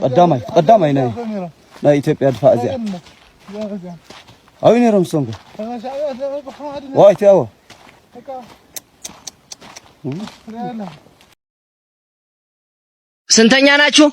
قدامي نا إثيوبيا دفاع زي أوين رمسونك وايت أوه سنتنيا ناتشو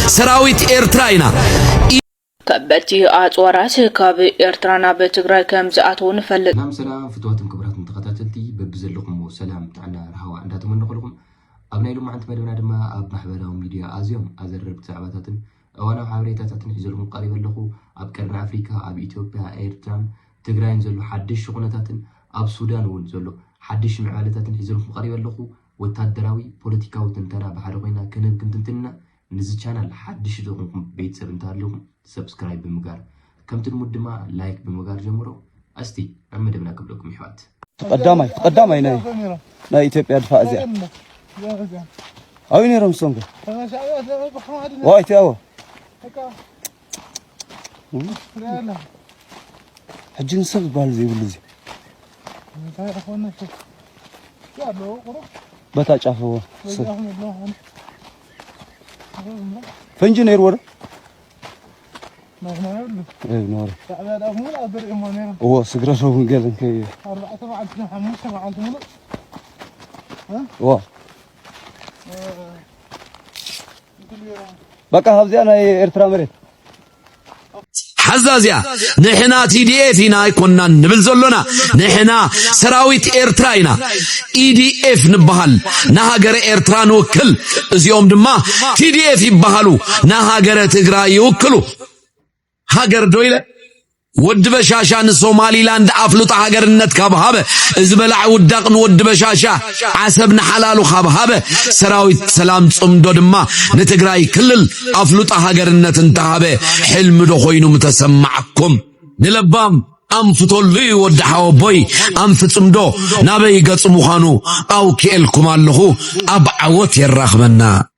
سراويت إيرتراينا كبتي أطورات كاب إيرترانا بتجرى كم زعتون فل نعم سلام فتواتم كبرات متقطعتلتي ببزلكم وسلام تعنا رهوا عنداتم نقولكم أبناء لهم عند مدينة دما أب محبرهم ميديا آزيوم أزرب تعباتاتن وانا حاوريتاتن حزلهم قريب لكم أب كرن أفريقيا أب إثيوبيا إيرتران تجرين زلوا حدش شغلاتن أب السودان ونزلوا حدش معالتاتن حزلهم قريب لكم وتادراوي بوليتيكا وتنتنا بحرقنا كنن كنتنا نزل channel حدش لكم بيت سبنتار لكم سبسكرايب بمقار كم تلمدما لايك بمقار جمرو أستي عمد بنا قبلكم يحوات قدامي نا إثيوبيا دفاع زي أوين رمسونك وايت أوه حجين سب بالزي ولزي بتاعه فنجنير ورا نور هو سكرته من قال كي 4 مع 5 مع 5 وا بقى هذه انا إيرترا مريت حزازيا نحنا TDF يكوننا نبل زلنا نحنا سراويت إيرتراينا EDF نبهال نهاجر إيرتران وكل زيوم دما TDF يبهالو نهاجر تجرا يوكلو هاجر دويلة ود بشاشان الصومالي لاند أفلط هاجر النت كابهابه إزبلع ودقن ود بشاشة عسبنا حلالو خابهابه سراويت سلام صمدو دما نتجراي كلل أفلط هاجر النت انتهابه حلم دخوينو متسمعكم نلبام أنفتولي ودحاو بوي أنفتمدو نابي قصمو خانو أو كيلكم اللهو أبعوت يرخمنا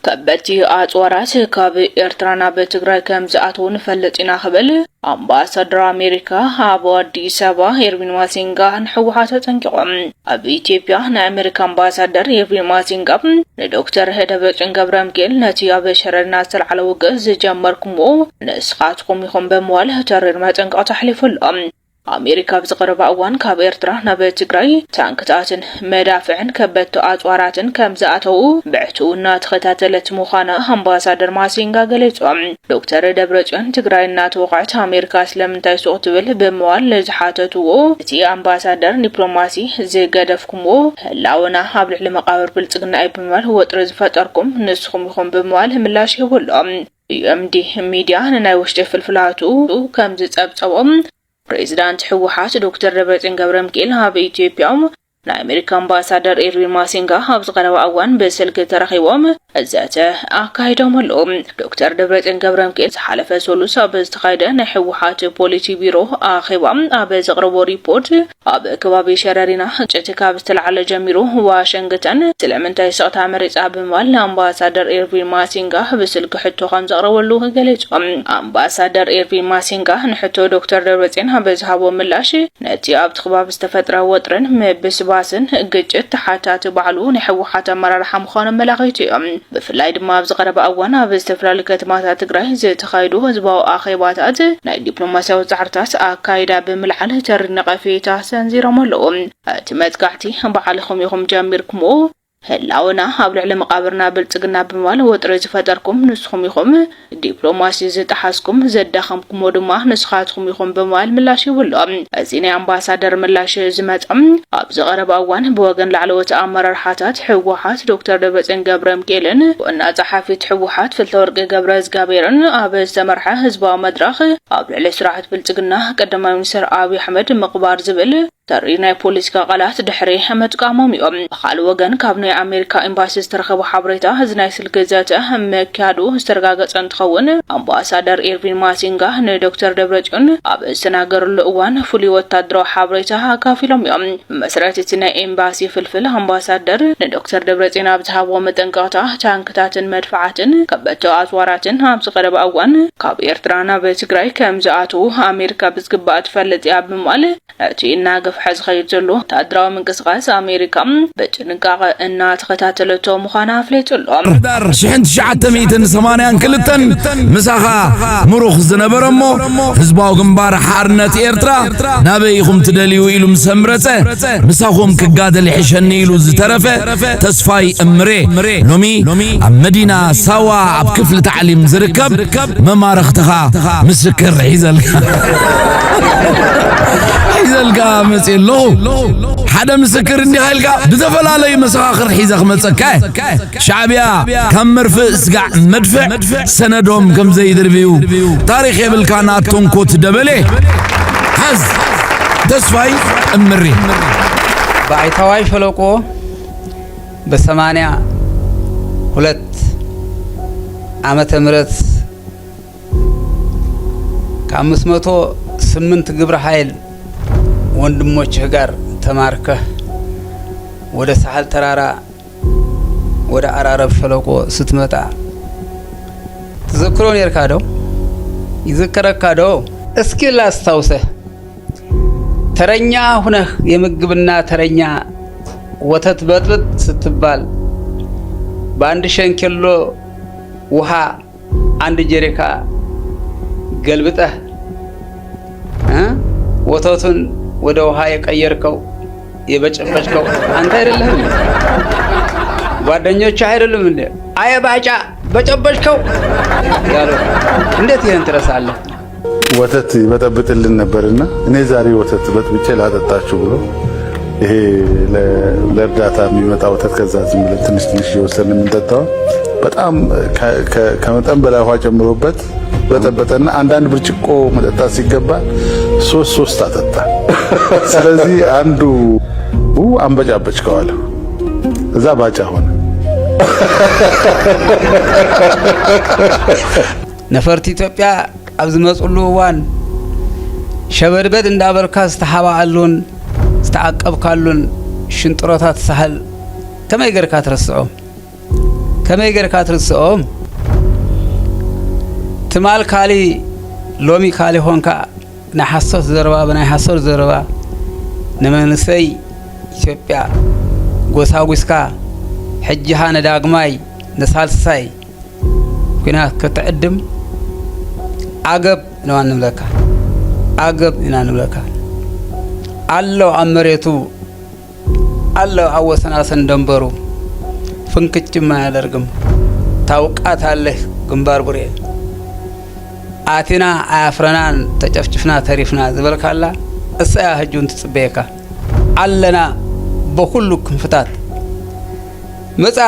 كبتي أطورات كاب إيرترانا بتجرى كم زعتون فلتنا خبل أمباسادر أمريكا أبو أديس أبا إيرفين ماسينغا نحوها تنقم أبي إثيوبيا أمريكا أمباسادر إيرفين ماسينغا لدكتور هدبت إنجابرام كيل نتي أبشر الناس على وجز جمركمو نسخاتكم يخم بموال ترير ما تنقع تحلف الأم أمريكا بزغرب أوان كاب إيرترا نبات تجري تانكتاتن مدافعن كبتو أطواراتن كم زعتو بعتونا تختاتلت مخانا أمباسادر ماسينغا قلتهم دكتور دبرجن تجري نات وقعت أمريكا سلم تيسوق تبل بموال لزحاتتو تي أمباسادر دبلوماسي زي قدفكمو لاونا حبل لمقابر بلتقنا أي بموال هو ترز فتركم نسخم يخم بموال هملاش يقولهم UMD ميديا نايوش تفلفلاتو كم زيت أبتوهم بريزيدنت حوحات دكتور ربرت إنجابرام كيل هاب إثيوبيا نا أمريكا أمباسادر إيرفين ماسينغا هابز قروا أوان بسلك ترخيوم الزاته أكايدهم اللوم دكتور ربرت إنجابرام كيل حلف سولوسا بستقايدة نحوحات بوليتي بيرو أخيوام أبز قروا ريبورت أب كبابي شرارينا جتكا بستلعال جميرو واشنغتن سلمنتاي سقطة مريز أبموال أمباسادر إيرفين ماسينغا بسلك حتو خمز قروا اللوه قلتهم أمباسادر إيرفين ماسينغا نحتو دكتور ربرت هابز هابو ملاشي نتي أبت خباب استفترا وطرن مبس باسن جت حتى بعلو نحوحات مرر حمخان ملاقيتي بفلاي دما بزغرب أوانا باستفرال كتمات تجري زي تخايدو هزباو آخيباتات ناي دبلوماسية وزعرتاس أكايدا بملحل ترنق في تحسن زيرا ملو تمت قعتي بعلكم يخم جاميركمو هلاونا حبل على مقابرنا بلتقنا بموال وطرز فتركم نسخم يخم دبلوماسي زتحاسكم زدخمكم ودما نسخاتكم يخم بموال ملاشي ولو أزيني أمباسادر ملاشي زمتم أبز غرب أوان بوغن لعلوة أمرر حاتات حوحات دكتور دبت إنجابرام كيلن وأن صحافة حوحات في الثورق جابراز جابيرن أبز سمرحة هزبا مدرخ أبل على سراحة بلتقنا قدما منسر أبي حمد مقبار زبل ترينا بوليسكا غلات دحري حمد قاموم يوم خال وغن كابني أمريكا إمباسيس ترخبو حبريتا هزناي سلكزاته مكادو استرغاغت انتخون أمباسادر إيرفين ماسينغا ندكتور دبرجون أب استناغر الأوان فولي وتادرو حبريتا كافلهم يوم مسراتتنا إمباسي فلفل أمباسادر ندكتور دبرجون أبزهابو متنقاتا تانكتاتن مدفعاتن كبتو أزواراتن هامس قرب أوان كاب إيرترانا بتقراي كمزاتو أمريكا بزقبات فلت يابموال أتي إناغ እናሰፍሐ ዝኸይድ ዘሎ ወታደራዊ ምንቅስቃስ ኣሜሪካ በጭንቃቐ እናተኸታተለቶ ምዃና ኣፍሊጡሎ ዳር 1982 ምሳኻ ምሩኽ ዝነበረሞ ህዝባዊ ግንባር ሓርነት ኤርትራ ናበይኹም ትደልዩ ኢሉ ምሰምረፀ ምሳኹም ክጋደል ይሕሸኒ ኢሉ ዝተረፈ ተስፋይ እምሬ ሎሚ ኣብ መዲና ሳዋ ኣብ ክፍሊ ተዕሊም ዝርከብ መማረኽትኻ ምስክር ሒዘልካ መፅለኹ ሓደ ምስክር እንዲህ ኢልካ ብተፈላለዩ መሰኻኽር ሒዘኽ መፀካ ሻዕብያ ከም መርፍእ ስጋዕ መድፍዕ ሰነዶም ከም ዘይድርብዩ ታሪኽ የብልካ ናቶንኮት ደበሌ ሓዝ ተስፋይ እምሬ በአይታዋይ ሸለቆ በ82 ዓመተ ምህረት ከ508 ግብረ ኃይል ወንድሞችህ ጋር ተማርከህ ወደ ሳህል ተራራ ወደ አራረብ ሸለቆ ስትመጣ ተዘክሮን የርካደው ይዘከረካደው እስኪ ላስታውሰህ ተረኛ ሁነህ የምግብና ተረኛ ወተት በጥብጥ ስትባል በአንድ ሸንኬሎ ውሃ አንድ ጀሪካ ገልብጠህ ወተቱን ወደ ውሃ የቀየርከው የበጨበጭከው አንተ አይደለህም? ጓደኞች አይደሉም እንዴ? አየ ባጫ በጨበጭከው ያሉ እንዴት ይሄን ትረሳለህ? ወተት ይበጠብጥልን ነበርና እኔ ዛሬ ወተት በጥብጬ ላጠጣችሁ ብሎ ይሄ ለእርዳታ የሚመጣ ወተት ከዛ ዝም ብለን ትንሽ እየወሰድን የምንጠጣው በጣም ከመጠን በላይ ውሃ ጨምሮበት በጠበጠና አንዳንድ ብርጭቆ መጠጣት ሲገባ ሶስት አጠጣ። ስለዚህ አንዱ አንበጫበጭከዋለሁ እዛ ባጫ ሆነ። ነፈርቲ ኢትዮጵያ ኣብዚ መጽሉ ዋን ሸበድበድ እንዳበርካ ዝተሓባአሉን ዝተዓቀብካሉን ሽንጥሮታት ሳህል ከመይ ገርካ ትርስዖም ትማል ካሊ ሎሚ ካሊ ሆንካ ናይ ሓሶት ዘረባ ብናይ ሓሶት ዘረባ ንመንሰይ ኢትዮጵያ ጎሳጉስካ ሕጂሃ ነዳግማይ ነሳልሳይ ኩና ከተዕድም አገብ ነው አንምለካ አገብ እናንምለካ አለው አመሬቱ አለው አወሰናሰን ደንበሩ ፍንክችማ ያደርግም ታውቃታለህ ግንባር ቡሬ አቲና አያፍረናን ተጨፍጭፍና ተሪፍና ዝበልካላ እሳያ ህጁን ትጽበየካ አለና በሁሉ ክንፍታት መጻ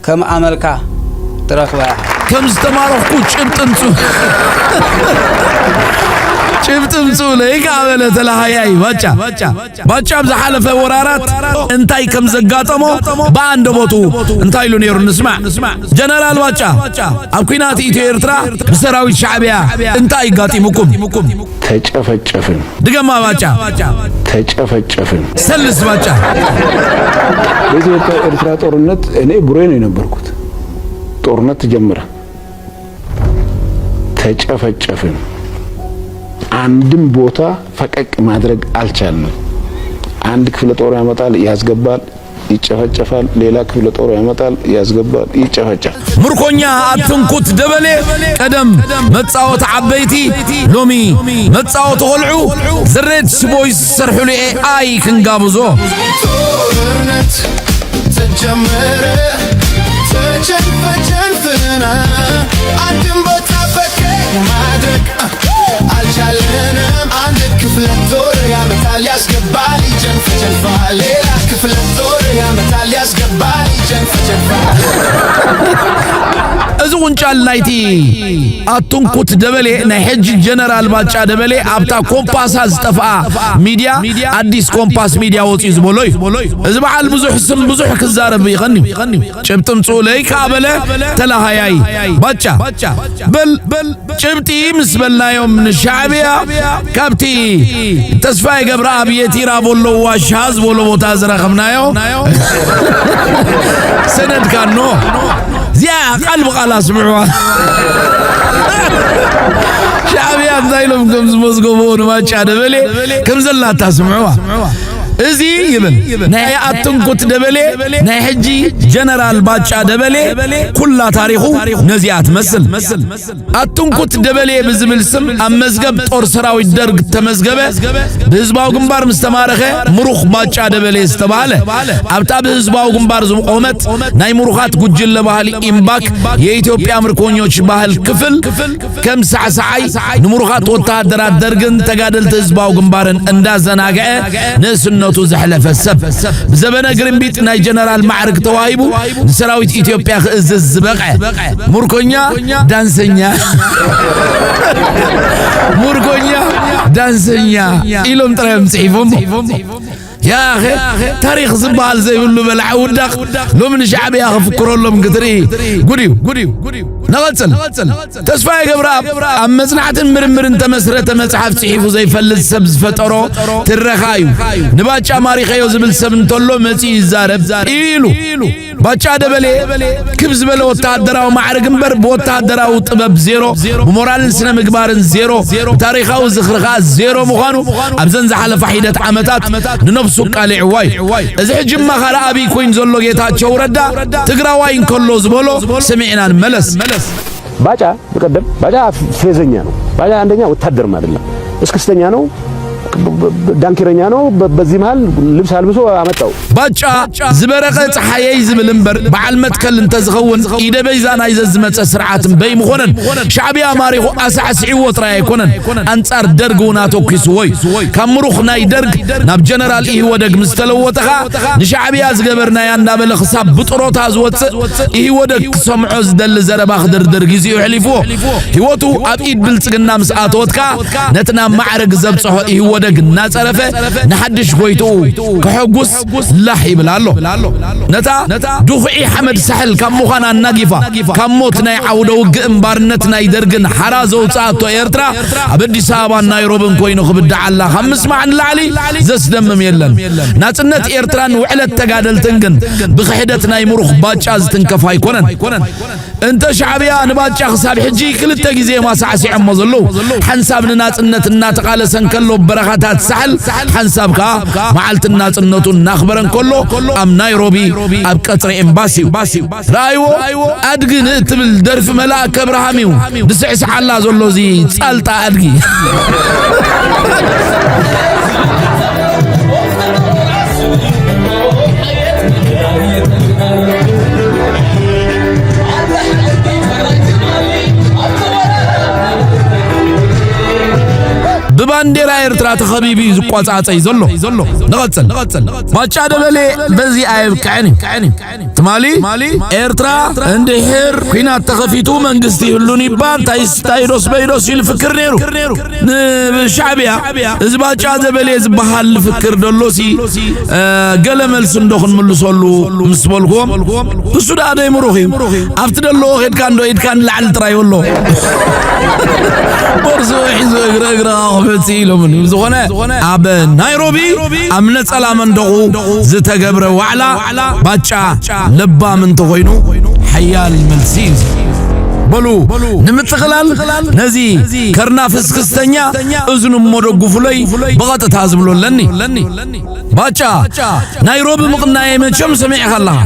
ከም አመልካ ተረክባ ከም ዝተማረኽኩ ጭብጥምፁ ለይካበለ ተላሃያይ ባጫ ብዝሓለፈ ወራራት እንታይ ከም ዘጋጠሞ በአንድ ቦቱ እንታይ ኢሉ ነይሩ ንስማዕ። ጀነራል ባጫ ኣብ ኩናት ኢትዮ ኤርትራ ብሰራዊት ሻዕብያ እንታይ ጋጢሙኩም? ተጨፈጨፍን። ድገማ ባጫ። ተጨፈጨፍን። ሰልስ ባጫ። በኢትዮጵያ ኤርትራ ጦርነት እኔ ቡሬ ነው የነበርኩት። ጦርነት ጀመረ። ተጨፈጨፍን። አንድም ቦታ ፈቀቅ ማድረግ አልቻልንም። አንድ ክፍለ ጦር ያመጣል ያስገባል ይጨፈጨፋል፣ ሌላ ክፍለ ጦር ያመጣል ያስገባል ይጨፈጨፋል። ምርኮኛ አትንኩት ደበሌ ቀደም መጻወት ዓበይቲ ሎሚ መጻወት ቆልዑ ዝሬት ስቦይስ ሰርሑሉ አይ ክንጋብዞ ጦርነት ተጀመረ ተጨፈጨፍና አንድም ቦታ ፈቀቅ ማድረግ አልቻለንም። አንድ ክፍለ ጦር ያመጣል ያስገባል ይጨፈጨፋል፣ ሌላ ክፍለ ጦር ያመጣል ያስገባል ይጨፈጨፋል። እዚ ቁንጫል ናይቲ አትንኩት ደበሌ ናይ ሕጂ ጀነራል ባጫ ደበሌ ኣብታ ኮምፓሳ ዝጠፍአ ሚድያ አዲስ ኮምፓስ ሚድያ ወፂኡ ዝበሎይ እዚ በዓል ብዙሕ ስም ብዙሕ ክዛረብ ይኸኒ ጭብጥምፁ ለይ ካበለ ተላሃያይ ባጫ በል ጭብጢ ምስ በልናዮም ንሻዕብያ ካብቲ ተስፋይ ገብረአብ የቲራ ቦሎ ዋሻ ዝበሎ ቦታ ዝረኸብናዮ ሰነድካኖ زيا قلب قال سمعوا شعبيات زايلهم كم زمزقوبون ما تشاد بلي كم زلا تسمعوا ازي يبل ناي اتنكوت دبلي ناي حجي جنرال باتشا دبلي كل تاريخو نزيات مسل اتنكوت دبلي بزمل سم امزغب طور سراوي درغ تمزغبه بهزباو غنبار مستمارخه مروخ باتشا دبلي استباله ابتا بهزباو غنبار زم قومت ناي مروخات ጉጅለ ባህል ኢምባክ የኢትዮጵያ ምርኮኞች ባህል ክፍል ከም ሳዓሳዓይ ንሙሩኻት ወታደራት ደርግን ተጋደልተ ህዝባው ግንባርን እንዳዘናገ ነስነቱ ዘሕለፈ ሰብ ዘበነ ግርምቢጥ ናይ ጀነራል ማዕረግ ተዋሂቡ ሰራዊት ኢትዮጵያ ክእዝዝ ዝበቀ ሙርኮኛ ዳንሰኛ ሙርኮኛ ዳንሰኛ ኢሎም ጥራም ጽሒፎም يا أخي تاريخ زبال زي يقولوا بلع ودق لو من شعب يا أخي فكروا لهم قدري قديو نغلسل تسفاي قبراب أما صنعت مرمر انت مسرة مصحف صحيفو زي فلس سبز فترو ترخايو نباتش أماري خيو زبل سبن طلو مسي الزارب إيلو باتشا دبلي كبز بلا وتعدراو معرق مبر بوتعدراو طبب زيرو بمورال سنة مقبارن زيرو بتاريخاو زخرخا زيرو مخانو أبزن زحل فحيدة عمتات ننفسو قالع واي إذا حجم ما خلا أبي كوين زولو جيتاتشو ردا تقرا واين كلو زبولو سمعنا الملس باجا بقدم باجا فيزنيا نو باجا عندنا وتهدر ما دلنا اسكستنيا نو ዳንኪረኛ ነው በዚህ መሃል ልብስ አልብሶ አመጣው ባጫ ዝበረቀ ፀሐይ ዝብልንበር በዓል መትከል እንተዝኸውን ኢደበይዛና ይዘዝመፀ ስርዓትን በይም ኾነን ሻዕቢያ ማሪኹ አሳዕስዒ ወጥራ ይኮነን አንጻር ደርግውና ተኩስ ወይ ከምሩኽ ናይ ደርግ ናብ ጀነራል ይህ ወደግ ምስተለወተኻ ንሻዕቢያ ዝገበርና ያንዳበለ ኽሳብ ብጥሮታ ዝወፅእ ይህ ወደግ ሰምዖ ዝደል ዘረባ ክድርድር ግዚኡ ሕሊፉ ህይወቱ ኣብ ኢድ ብልጽግና ምስኣተወትካ ነትና ማዕረግ ዘብጽሖ ይህ ወደግ ናጸረፈ ንሐድሽ ጎይቱ ከሐጉስ ላህ ይብላሎ ነታ ዱኽዒ ሐመድ ሰህል ከምዃና ናጊፋ ከሞት ናይ ዓውደው ግእምባርነት ናይ ደርግን ሓራዘው ጻቶ ኤርትራ ኣብ አዲስ አበባ ናይሮብን ኮይኑ ክብዳዓላ خمس ማዕን ላዕሊ ዘስደምም የለን ናጽነት ኤርትራን ውዕለት ተጋደልትን ግን ብኽሕደት ናይ ምሩኽ ባጫ ዝትንከፋ ይኮነን እንተ ሻዕቢያ ንባጫ ኽሳብ ሕጂ ክልተ ጊዜ ማሳዕሲዕሞ ዘሎ ሓንሳብ ንናጽነት እናተቃለሰን ከሎ በረኻታት ሰሕል ሓንሳብካ መዓልትና ጽነቱን ናኽበረን ከሎ ኣብ ናይሮቢ ኣብ ቀጽሪ ኤምባሲው ራይዎ ኣድግን እትብል ደርፊ መልአክ አብርሃሚው ብስዕስዓላ ዘሎ ዚ ጻልጣ ኣድጊ ببانديرا إرترا تخبيبي زقاصاصي زلو نغتسل باچا دبلي بزي ايب كعني تمالي إرترا عند هير كينا تخفيتو منغستي هلوني بان تايروس بيروس الفكر نيرو شعبيا از باچا دبلي زبحال الفكر دلوسي قلمل صندوقن ملسولو مسبولكم السودا داي مروخيم افتدلو هيد كان لعل تراي والله برزو حزو اغرا بتيلو من زغنا اب نيروبي امن سلامن دغو زتغبر وعلا باچا لبا من تغينو حيال الملسيز بلو نمتخلال نزي كرنا فسكستنيا اذن مدغف لي بغت تازبلو لني باچا نيروبي مقناي مچم سمع الله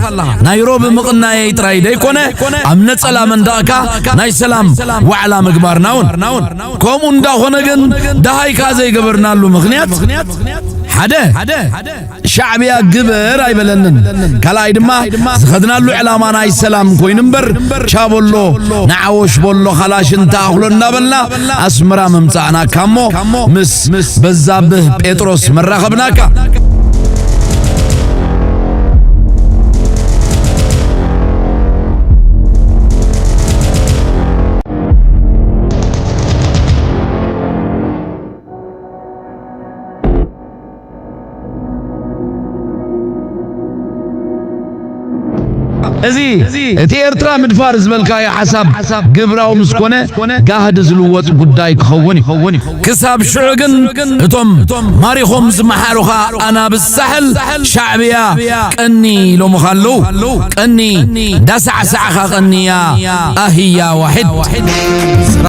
نيروبي مقناي تراي دي كونه امن سلامن داكا ناي سلام وعلا مغبار ناون كوم اندا هونغن دهاي كازي غبرنالو مغنيات حدا شعبيا غبر ايبلنن كلاي دما خدنالو علامه ناي سلام كوينبر شابولو نعوش بولو خلاش انت اخلونا بلنا اسمرا ممصانا كامو مس بزابه بيتروس مراخبناكا أزي تيرترا مدفار زبالكا يا حساب قبراو مسكونة قاهد زلوات قداي خوني كساب شعقن اتم ماريخوم زمحالوخا أنا بالسحل شعبيا كأني لو مخلو كأني دسع سعخا قنيا أهيا واحد